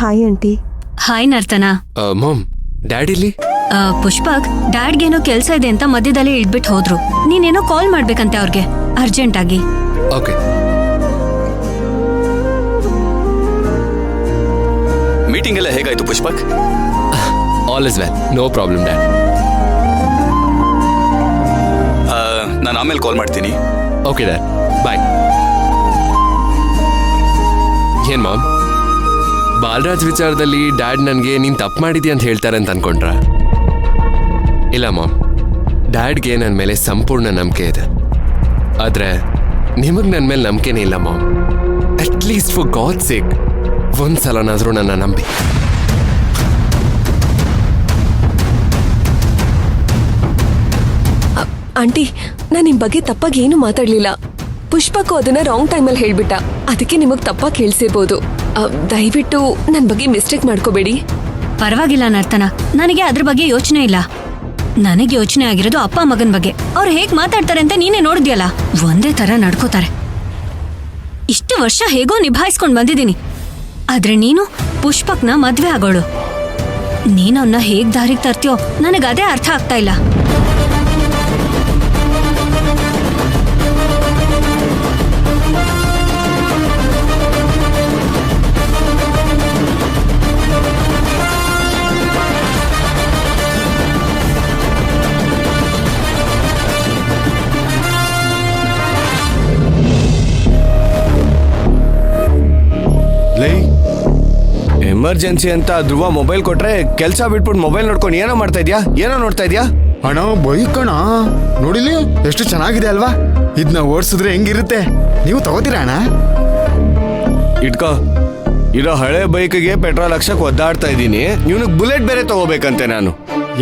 Hi aunty. Hi Nartana. Mom, ಡ್ಯಾಡಿಲಿ? ಪುಷ್ಪಕ್ ಡ್ಯಾಡ್ಗೇನೋ ಕೆಲ್ಸ ಇದೆ ಅಂತ ಮಧ್ಯದಲ್ಲೇ ಇಳ್ಬಿಟ್ಟು ಹೋದ್ರು. ನೀನೇನೋ ಕಾಲ್ ಮಾಡ್ಬೇಕಂತೆ ಅವ್ರಿಗೆ ಅರ್ಜೆಂಟ್ ಆಗಿ. ಓಕೆ. ಮೀಟಿಂಗ್ ಎಲ್ಲ ಹೇಗಾಯ್ತು Pushpak? All is well, no problem dad. ನಾನು ಆಮೇಲೆ ಕಾಲ್ ಮಾಡ್ತೀನಿ. Okay dad, bye. ಏನ್ ಮಾಮ್, ಬಾಲರಾಜ್ ವಿಚಾರದಲ್ಲಿ ಡ್ಯಾಡ್ ನನಗೆ ನೀನು ತಪ್ಪು ಮಾಡಿದ್ಯಾ ಅಂತ ಹೇಳ್ತಾರೆ ಅಂತ ಅನ್ಕೊಂಡ್ರ? ಇಲ್ಲ ಮಾಮ್, ಡ್ಯಾಡ್ಗೆ ನನ್ನ ಮೇಲೆ ಸಂಪೂರ್ಣ ನಂಬಿಕೆ ಇದೆ. ಆದರೆ ನಿಮಗೆ ನನ್ನ ಮೇಲೆ ನಂಬಿಕೆನೇ ಇಲ್ಲ mom. At least for god sake ಒಂದ್ಸಲನಾದರೂ ನನ್ನ ನಂಬಿ. ಆಂಟಿ, ನಾನು ನಿಮ್ ಬಗ್ಗೆ ತಪ್ಪಾಗಿ ಏನು ಮಾತಾಡ್ಲಿಲ್ಲ. ಪುಷ್ಪಕ್ಕೂ ಅದನ್ನ ರಾಂಗ್ ಟೈಮಲ್ಲಿ ಹೇಳ್ಬಿಟ್ಟ, ಅದಕ್ಕೆ ನಿಮಗ್ ತಪ್ಪಾಗಿ ಕೇಳಿಸಿರ್ಬೋದು. ದಯವಿಟ್ಟು ನನ್ನ ಬಗ್ಗೆ ಮಿಸ್ಟೇಕ್ ಮಾಡ್ಕೋಬೇಡಿ. ಪರವಾಗಿಲ್ಲ ನರ್ತನ, ನನಗೆ ಅದ್ರ ಬಗ್ಗೆ ಯೋಚನೆ ಇಲ್ಲ. ನನಗೆ ಯೋಚನೆ ಆಗಿರೋದು ಅಪ್ಪ ಮಗನ ಬಗ್ಗೆ. ಅವ್ರು ಹೇಗ್ ಮಾತಾಡ್ತಾರೆ ಅಂತ ನೀನೇ ನೋಡಿದ್ಯಲ್ಲ, ಒಂದೇ ತರ ನಡ್ಕೋತಾರೆ. ಇಷ್ಟು ವರ್ಷ ಹೇಗೋ ನಿಭಾಯಿಸ್ಕೊಂಡ್ ಬಂದಿದ್ದೀನಿ. ಆದ್ರೆ ನೀನು ಪುಷ್ಪಕ್ನ ಮದ್ವೆ ಆಗೋಳು. ನೀನವನ್ನ ಹೇಗ್ ದಾರಿಗೆ ತರ್ತೀಯೋ ನನಗದೇ ಅರ್ಥ ಆಗ್ತಾ ಇಲ್ಲ. ಎಮರ್ಜೆನ್ಸಿ ಅಂತ ಧ್ರುವ ಮೊಬೈಲ್ ಕೊಟ್ರೆ ಕೆಲಸ ಬಿಟ್ಬಿಟ್ಟು ಮೊಬೈಲ್ ನೋಡ್ಕೊಂಡು ಏನೋ ಮಾಡ್ತಾ ಇದ್ಯಾ? ಏನೋ ನೋಡ್ತಾ ಇದ್ಯಾ? ಅಣ್ಣ ಬೈಕಣ ನೋಡಿಲಿ ಎಷ್ಟು ಚೆನ್ನಾಗಿದೆ ಅಲ್ವಾ? ಇದನ್ನ ಓಡಿಸಿದ್ರೆ ಹೆಂಗಿರುತ್ತೆ? ನೀವು ತಗೋತೀರಾ ಅಣ್ಣ? ಇಟ್ಕೋ, ಇರೋ ಹಳೆ ಬೈಕ್ಗೆ ಪೆಟ್ರೋಲ್ ಲಕ್ಷಕ್ಕೆ ಒದ್ದಾಡ್ತಾ ಇದ್ದೀನಿ. ಇವನಿಗೆ ಬುಲೆಟ್ ಬೇರೆ ತಗೋಬೇಕಂತೆ ನಾನು.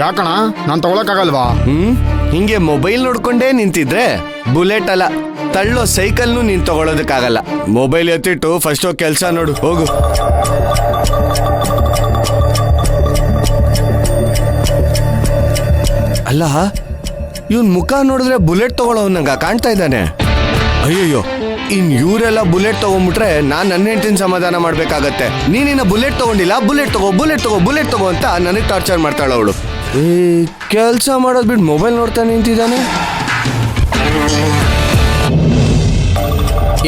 ಯಾಕಣ ನಾನು ತಗೊಳಕ್ಕಾಗಲ್ವಾ? ಹಿಂಗೆ ಮೊಬೈಲ್ ನೋಡ್ಕೊಂಡೇ ನಿಂತಿದ್ರೆ ಬುಲೆಟ್ ಅಲ್ಲ, ತಳ್ಳೋ ಸೈಕಲ್ನು ನೀನ್ ತಗೊಳೋದಕ್ಕಾಗಲ್ಲ. ಮೊಬೈಲ್ ಎತ್ತಿಟ್ಟು ಫಸ್ಟ್ ಹೋಗಿ ಕೆಲಸ ನೋಡು, ಹೋಗು. ಅಲ್ಲ, ಇವನ್ ಮುಖ ನೋಡಿದ್ರೆ ಬುಲೆಟ್ ತಗೊಳ್ಳೋನಂಗ ಕಾಣ್ತಾ ಇದ್ದಾನೆ. ಅಯ್ಯಯ್ಯೋ, ಇವರೆಲ್ಲ ಬುಲೆಟ್ ತಗೊಂಡ್ಬಿಟ್ರೆ ನಾನ್ ನನ್ನ ಹೆಂಡತಿನ ಸಮಾಧಾನ ಮಾಡ್ಬೇಕಾಗತ್ತೆ. ನೀನಿನ್ನ ಬುಲೆಟ್ ತಗೊಂಡಿಲ್ಲ, ಬುಲೆಟ್ ತಗೋ ಬುಲೆಟ್ ತಗೋ ಬುಲೆಟ್ ತಗೋ ಅಂತ ನನಗೆ ಟಾರ್ಚರ್ ಮಾಡ್ತಾಳ ಅವಳು. ಕೆಲಸ ಮಾಡೋದ್ ಬಿಟ್ಟು ಮೊಬೈಲ್ ನೋಡ್ತಾ ನಿಂತಿದ್ದಾನೆ.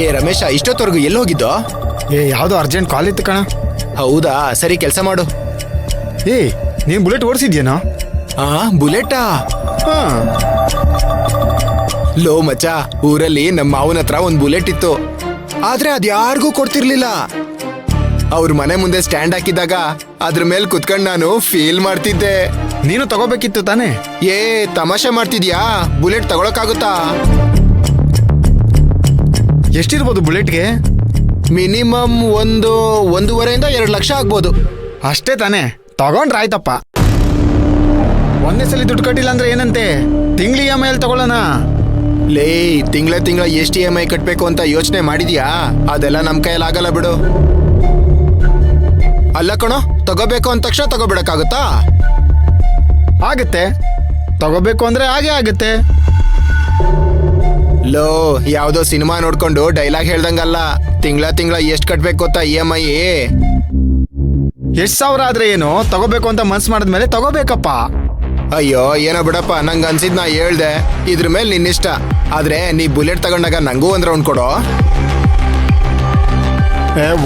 ಏ ರಮೇಶ, ಇಷ್ಟೊತ್ತವರೆಗೂ ಎಲ್ಲಿ ಹೋಗಿದ್ದೋ? ಯಾವ್ದೋ ಅರ್ಜೆಂಟ್ ಕಾಲ್ ಇತ್ತು ಕಣ. ಹೌದಾ, ಸರಿ ಕೆಲಸ ಮಾಡು. ನೀನ್ ಬುಲೆಟ್ ಓಡಿಸಿದ್ಯೇನೋ? ಬುಲೆಟಾ? ಹಾ. ಲೋ ಮಚ್ಚ, ಊರಲ್ಲಿ ನಮ್ಮ ಮಾವನ ಹತ್ರ ಒಂದ್ ಬುಲೆಟ್ ಇತ್ತು. ಆದ್ರೆ ಅದ್ ಯಾರಿಗೂ ಕೊಡ್ತಿರ್ಲಿಲ್ಲ. ಅವ್ರ ಮನೆ ಮುಂದೆ ಸ್ಟ್ಯಾಂಡ್ ಹಾಕಿದಾಗ ಅದ್ರ ಮೇಲೆ ಕುತ್ಕೊಂಡ್ ನಾನು ಫೀಲ್ ಮಾಡ್ತಿದ್ದೆ. ನೀನು ತಗೋಬೇಕಿತ್ತು ತಾನೇ? ತಮಾಷೆ ಮಾಡ್ತಿದ್ಯಾ? ಬುಲೆಟ್ ತಗೊಳಕ್ಕಾಗುತ್ತಾ? ಎಷ್ಟಿರ್ಬೋದು ಬುಲೆಟ್ಗೆ? ಮಿನಿಮಮ್ 1.5 2 ಲಕ್ಷ ಆಗ್ಬೋದು. ಅಷ್ಟೇ ತಾನೇ? ತಗೊಂಡ್ರೆ ಆಯ್ತಪ್ಪ. ಒಂದೇ ಸಲ ದುಡ್ಡು ಕಟ್ಟಿಲ್ಲ ಅಂದ್ರೆ ಏನಂತೆ? ತಿಂಗ್ಳಿ EMI ಅಲ್ಲಿ ತಗೊಳ್ಳೋಣ. ತಿಂಗಳ ಎಷ್ಟು EMI ಕಟ್ಬೇಕು ಅಂತ ಯೋಚನೆ ಮಾಡಿದ್ಯಾ? ಅದೆಲ್ಲ ನಮ್ ಕೈಯಲ್ಲಿ ಆಗಲ್ಲ ಬಿಡು. ಅಲ್ಲ ಕಣೋ, ತಗೋಬೇಕು ಅಂದ ತಕ್ಷಣ ತಗೋಬಿಡಕ್ಕಾಗುತ್ತಾ? ಆಗತ್ತೆ, ತಗೋಬೇಕು ಅಂದ್ರೆ ಹಾಗೆ ಆಗತ್ತೆ. ಯಾವ್ದೋ ಸಿನಿಮಾ ನೋಡ್ಕೊಂಡು ಡೈಲಾಗ್ ಹೇಳ್ದಂಗಲ್ಲ. ತಿಂಗಳ ಎಷ್ಟು ಕಟ್ಬೇಕು ಗೊತ್ತಾ EMI? ಎಷ್ಟ್ ಸಾವಿರ ಆದ್ರೆ ಏನು, ತಗೋಬೇಕು ಅಂತ ಮನ್ಸ್ ಮಾಡಿದ್ಮೇಲೆ ತಗೋಬೇಕಪ್ಪ. ಅಯ್ಯೋ ಏನೋ ಬಿಡಪ್ಪ, ನಂಗೆ ಅನ್ಸಿದ್ ನಾ ಹೇಳ್ದೆ. ಇದ್ರ ಮೇಲೆ ನಿನ್ನಿಷ್ಟ. ಆದ್ರೆ ನೀ ಬುಲೆಟ್ ತಗೊಂಡಾಗ ನಂಗೂ 1 ರೌಂಡ್ ಕೊಡೋ.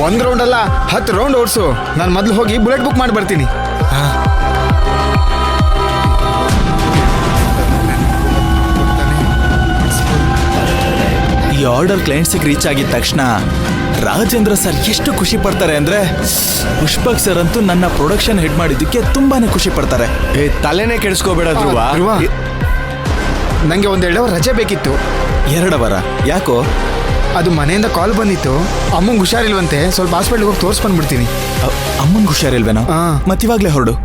1 ರೌಂಡ್ ಅಲ್ಲ, 10 ರೌಂಡ್ ಓಡಿಸು. ನಾನು ಮೊದ್ಲು ಹೋಗಿ ಬುಲೆಟ್ ಬುಕ್ ಮಾಡಿ ಬರ್ತೀನಿ. ಈ ಆರ್ಡರ್ ಕ್ಲೈಂಟ್ಸಿಗೆ ರೀಚ್ ಆಗಿದ ತಕ್ಷಣ ರಾಜೇಂದ್ರ ಸರ್ ಎಷ್ಟು ಖುಷಿ ಪಡ್ತಾರೆ ಅಂದ್ರೆ, ಪುಷ್ಪಕ್ ಸರ್ ಅಂತೂ ನನ್ನ ಪ್ರೊಡಕ್ಷನ್ ಹೆಡ್ ಮಾಡಿದ್ದಕ್ಕೆ ತುಂಬಾನೇ ಖುಷಿ ಪಡ್ತಾರೆ. ತಲೆನೇ ಕೆಡಿಸ್ಕೋಬೇಡ ಧ್ರುವ. ನಂಗೆ 1 2 ರಜೆ ಬೇಕಿತ್ತು. 2 ವಾರ? ಯಾಕೋ? ಅದು ಮನೆಯಿಂದ ಕಾಲ್ ಬಂದಿತ್ತು. ಅಮ್ಮಂಗೆ ಹುಷಾರಿಲ್ವಂತೆ, ಸ್ವಲ್ಪ ಹಾಸ್ಪಿಟ್ಲಿಗೆ ಹೋಗಿ ತೋರಿಸ್ಬಂದ್ಬಿಡ್ತೀನಿ. ಅಮ್ಮಂಗೆ ಹುಷಾರಿಲ್ವೇನೋ? ಮತ್ತಿವಾಗ್ಲೇ ಹೊರಡು.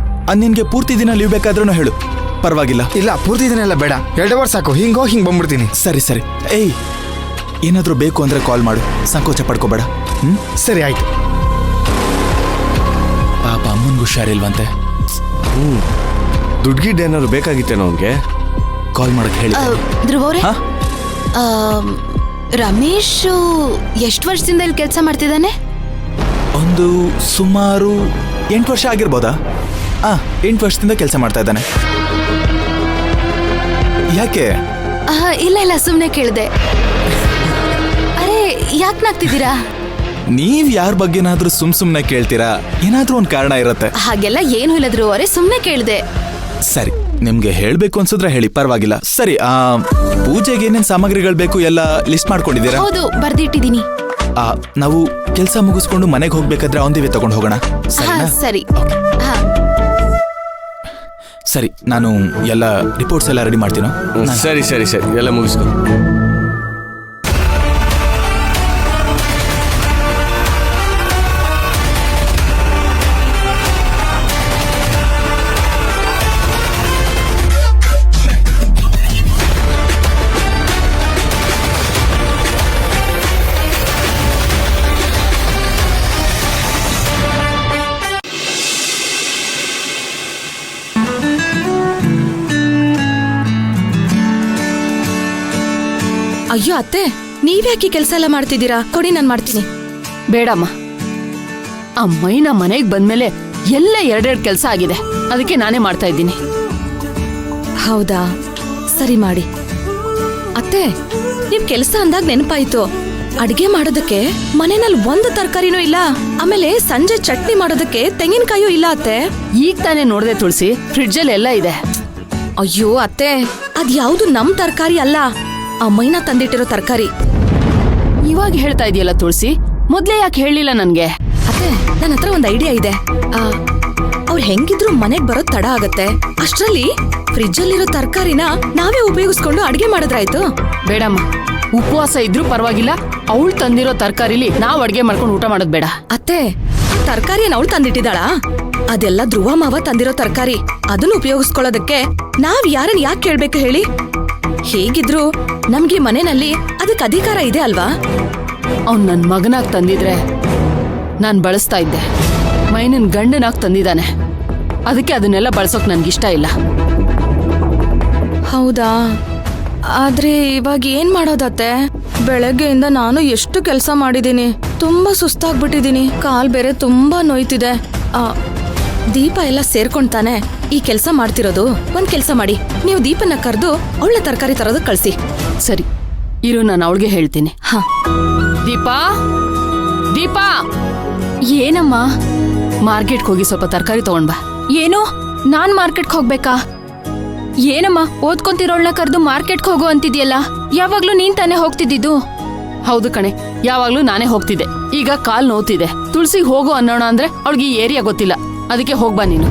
ನಿನ್ಗೆ ಪೂರ್ತಿ ದಿನ ಲೀವ್ ಬೇಕಾದ್ರೂ ಹೇಳು, ಪರವಾಗಿಲ್ಲ. ಇಲ್ಲ, ಪೂರ್ತಿ ದಿನ ಎಲ್ಲ ಬೇಡ, 2 ಅವರ್ ಸಾಕು. ಹಿಂಗೆ ಬಂದ್ಬಿಡ್ತೀನಿ. ಸರಿ. ಏನಾದ್ರೂ ಬೇಕು ಅಂದ್ರೆ ಕಾಲ್ ಮಾಡು, ಸಂಕೋಚ ಪಡ್ಕೋಬೇಡ. ಸರಿ ಆಯ್ತು. ಪಾಪ ಅಮ್ಮನ್ಗೆ ಹುಷಾರಿಲ್ವಂತೆ. ದುಡ್ಗಿಡ್ ಏನಾದ್ರು ಬೇಕಾಗಿತ್ತೇನೋ ಅವನ್ಗೆ? ಕಾಲ್ ಮಾಡಕ್ ಹೇಳಿ. ಧ್ರುವವ್ರೆ, ರಮೇಶ್ ಎಷ್ಟು ವರ್ಷದಿಂದ ಇಲ್ಲಿ ಕೆಲಸ ಮಾಡ್ತಿದ್ದಾನೆ? 1 ಒಂದು ಸುಮಾರು 8 ವರ್ಷ ಆಗಿರ್ಬೋದಾ? 8 ವರ್ಷದಿಂದ ಕೆಲಸ ಮಾಡ್ತಾ ಇದ್ದಾನೆ. ಯಾಕೆ? ಇಲ್ಲ ಇಲ್ಲ, ಸುಮ್ನೆ ಕೇಳ್ದೆ. ಅರೆ, ಯಾಕೆ ನಾಗ್ತಿದ್ದೀರಾ? ನೀವ್ ಯಾರ ಬಗ್ಗೆನಾದ್ರೂ ಸುಮ್ನೆ ಕೇಳ್ತೀರಾ? ಏನಾದ್ರೂ ಒಂದ್ ಕಾರಣ ಇರತ್ತೆ. ಹಾಗೆಲ್ಲ ಏನು ಇಲ್ಲದ್ರು ಅವರೇ, ಸುಮ್ನೆ ಕೇಳ್ದೆ. ಸರಿ, ನಿಮ್ಗೆ ಹೇಳ್ಬೇಕು ಅನ್ಸಿದ್ರೆ ಹೇಳಿ, ಪರವಾಗಿಲ್ಲ. ಸರಿ, ಪೂಜೆಗೆ ಏನೇನ್ ಸಾಮಗ್ರಿಗಳು ಬೇಕು ಎಲ್ಲ ಲಿಸ್ಟ್ ಮಾಡ್ಕೊಂಡಿದ್ದೀರಾ? ಹೌದು, ಬರ್ದಿಟ್ಟಿದೀನಿ. ನಾವು ಕೆಲಸ ಮುಗಿಸ್ಕೊಂಡು ಮನೆಗೆ ಹೋಗ್ಬೇಕಾದ್ರೆ ಅವನ್ದಿವೆ ತಗೊಂಡು ಹೋಗೋಣ. ಸರಿನಾ? ಸರಿ. ಸರಿ, ನಾನು ಎಲ್ಲ ರಿಪೋರ್ಟ್ಸ್ ಎಲ್ಲ ರೆಡಿ ಮಾಡ್ತೀನೋ? ಸರಿ ಸರಿ ಸರಿ, ಎಲ್ಲ ಮುಗಿಸ್ಕೊ. ಅಯ್ಯೋ ಅತ್ತೆ, ನೀವ್ಯಾಕೆ ಕೆಲಸ ಎಲ್ಲ ಮಾಡ್ತಿದ್ದೀರಾ? ಕೊಡಿ, ನಾನು ಮಾಡ್ತೀನಿ. ಬೇಡಮ್ಮ, ಅಮ್ಮಯ್ಯ ನಮ್ಮ ಮನೆಗೆ ಬಂದ್ಮೇಲೆ ಎಲ್ಲ ಎರಡೆರಡು ಕೆಲಸ ಆಗಿದೆ, ಅದಕ್ಕೆ ನಾನೇ ಮಾಡ್ತಾ ಇದ್ದೀನಿ. ಹೌದಾ, ಸರಿ ಮಾಡಿ. ಅತ್ತೆ, ನೀವ್ ಕೆಲಸ ಅಂದಾಗ ನೆನಪಾಯ್ತು, ಅಡ್ಗೆ ಮಾಡೋದಕ್ಕೆ ಮನೆಯಲ್ಲಿ ಒಂದು ತರಕಾರಿನೂ ಇಲ್ಲ. ಆಮೇಲೆ ಸಂಜೆ ಚಟ್ನಿ ಮಾಡೋದಕ್ಕೆ ತೆಂಗಿನಕಾಯಿಯೂ ಇಲ್ಲ ಅತ್ತೆ. ಈಗ ತಾನೇ ನೋಡ್ದೆ ತುಳಸಿ, ಫ್ರಿಡ್ಜಲ್ಲಿ ಎಲ್ಲ ಇದೆ. ಅಯ್ಯೋ ಅತ್ತೆ, ಅದ್ಯಾವ್ದು ನಮ್ ತರಕಾರಿ ಅಲ್ಲ, ಅಮ್ಮಯ್ಯನ ತಂದಿಟ್ಟಿರೋ ತರಕಾರಿ. ಇವಾಗ ಹೇಳ್ತಾ ಇದೆಯಲ್ಲ ತುಳಸಿ, ಮೊದ್ಲೇ ಯಾಕೆ ಹೇಳಿಲ್ಲ ನನ್ಗೆ? ಅತ್ತೆ, ನನ್ನ ಹತ್ರ ಒಂದು ಐಡಿಯಾ ಇದೆ. ಅವ್ರು ಹೆಂಗಿದ್ರು ಮನೆಗ್ ಬರೋದ್ ತಡ ಆಗತ್ತೆ. ಅಷ್ಟ್ರಲ್ಲಿ ಫ್ರಿಡ್ಜ್ ಅಲ್ಲಿರೋ ತರಕಾರಿನ ನಾವೇ ಉಪಯೋಗಿಸ್ಕೊಂಡು ಅಡ್ಗೆ ಮಾಡಿದ್ರಾಯ್ತು. ಬೇಡಮ್ಮ, ಉಪವಾಸ ಇದ್ರೂ ಪರವಾಗಿಲ್ಲ, ಅವಳು ತಂದಿರೋ ತರಕಾರಿಲಿ ನಾವ್ ಅಡ್ಗೆ ಮಾಡ್ಕೊಂಡು ಊಟ ಮಾಡೋದ್ ಬೇಡ. ಅತ್ತೆ, ತರಕಾರಿಯನ್ನ ಅವಳು ತಂದಿಟ್ಟಿದ್ದಾಳ? ಅದೆಲ್ಲ ಧ್ರುವ ಮಾವ ತಂದಿರೋ ತರಕಾರಿ. ಅದನ್ನ ಉಪಯೋಗಿಸ್ಕೊಳ್ಳೋದಕ್ಕೆ ನಾವ್ ಯಾರನ್ನ ಯಾಕೆ ಕೇಳ್ಬೇಕು ಹೇಳಿ? ಹೇಗಿದ್ರು ನಮ್ಗೆ ಮನೆಯಲ್ಲಿ ಅದಕ್ಕೆ ಅಧಿಕಾರ ಇದೆ ಅಲ್ವಾ? ಅವ್ನ್ ನನ್ ಮಗನಾಗ್ ತಂದಿದ್ರೆ ನಾನ್ ಬಳಸ್ತಾ ಇದ್ದೆ. ಮೈನನ್ ಗಂಡನಾಗ್ ತಂದಿದ್ದಾನೆ, ಅದಕ್ಕೆ ಅದನ್ನೆಲ್ಲ ಬಳಸೋಕ್ ನನ್ಗಿಷ್ಟ ಇಲ್ಲ. ಹೌದಾ? ಆದ್ರೆ ಇವಾಗ ಏನ್ ಮಾಡೋದತ್ತೆ? ಬೆಳಗ್ಗೆಯಿಂದ ನಾನು ಎಷ್ಟು ಕೆಲಸ ಮಾಡಿದೀನಿ, ತುಂಬಾ ಸುಸ್ತಾಗ್ಬಿಟ್ಟಿದೀನಿ, ಕಾಲ್ ಬೇರೆ ತುಂಬಾ ನೋಯ್ತಿದೆ. ದೀಪ ಎಲ್ಲ ಸೇರ್ಕೊಂಡ್ತಾನೆ ಈ ಕೆಲಸ ಮಾಡ್ತಿರೋದು. ಒಂದ್ ಕೆಲಸ ಮಾಡಿ, ನೀವು ದೀಪನ ಕರೆದು ಅವಳ ತರಕಾರಿ ತರೋದು ಕಳ್ಸಿ. ಸರಿ ಇರು, ನಾನು ಅವಳಿಗೆ ಹೇಳ್ತೀನಿ. ಹಾ. ದೀಪಾ, ದೀಪಾ, ಏನಮ್ಮ? ಮಾರ್ಕೆಟ್ಗೆ ಹೋಗಿ ಸ್ವಲ್ಪ ತರಕಾರಿ ತಗೊಂಡ್ ಬಾ. ಏನು, ನಾನ್ ಮಾರ್ಕೆಟ್ಗೆ ಹೋಗ್ಬೇಕಾ? ಏನಮ್ಮ, ಓದ್ಕೊಂತಿರೋಳ್ನ ಕರೆದು ಮಾರ್ಕೆಟ್ಗೆ ಹೋಗು ಅಂತಿದ್ಯಲ್ಲ, ಯಾವಾಗ್ಲೂ ನೀನ್ ತಾನೇ ಹೋಗ್ತಿದ್ದಿದ್ದು? ಹೌದು ಕಣೆ, ಯಾವಾಗ್ಲೂ ನಾನೇ ಹೋಗ್ತಿದ್ದೆ. ಈಗ ಕಾಲ್ ನೋವ್ತಿದೆ. ತುಳಸಿಗೆ ಹೋಗು ಅನ್ನೋಣ ಅಂದ್ರೆ ಅವಳಿಗೆ ಈ ಏರಿಯಾ ಗೊತ್ತಿಲ್ಲ, ಅದಕ್ಕೆ ಹೋಗ್ಬಾ ನೀನು.